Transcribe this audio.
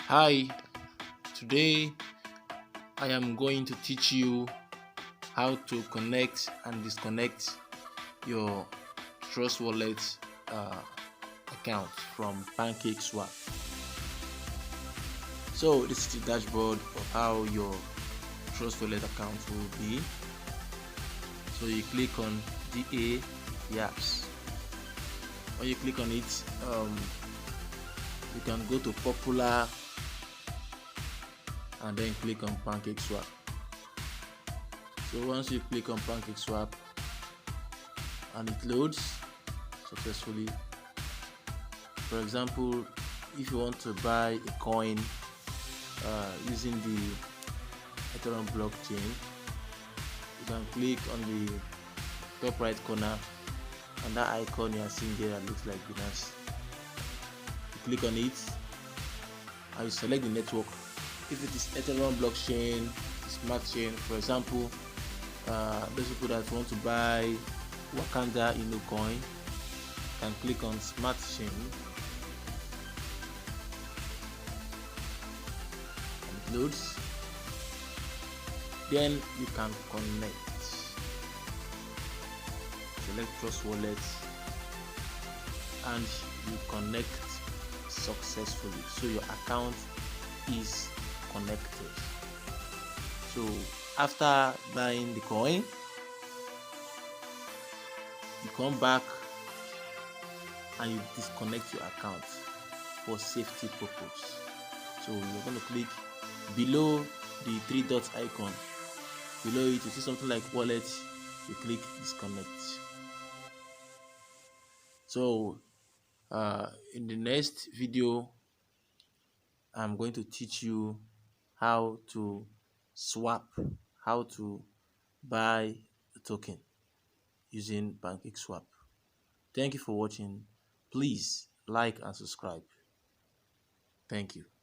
Hi, today I am going to teach you how to connect and disconnect your Trust Wallet account from Pancakeswap. So this is the dashboard of how your Trust Wallet account will be. So you click on the apps. When you click on it, you can go to popular and then click on Pancakeswap. So once you click on Pancakeswap and it loads successfully, for example, if you want to buy a coin using the Ethereum blockchain, you can click on the top right corner and that icon you are seeing there that looks like Binance. You click on it and you select the network. If it is Ethereum blockchain, smart chain, for example, those people that want to buy Wakanda coin can click on smart chain and it loads. Then you can connect. Select Trust Wallet and you connect successfully. So your account is connected. So after buying the coin, you come back and you disconnect your account for safety purpose. So you're going to click below the three dots icon. Below it, you see something like wallet. You click disconnect. So in the next video, I'm going to teach you how to swap, how to buy a token using Pancakeswap. Thank you for watching. Please like and subscribe. Thank you.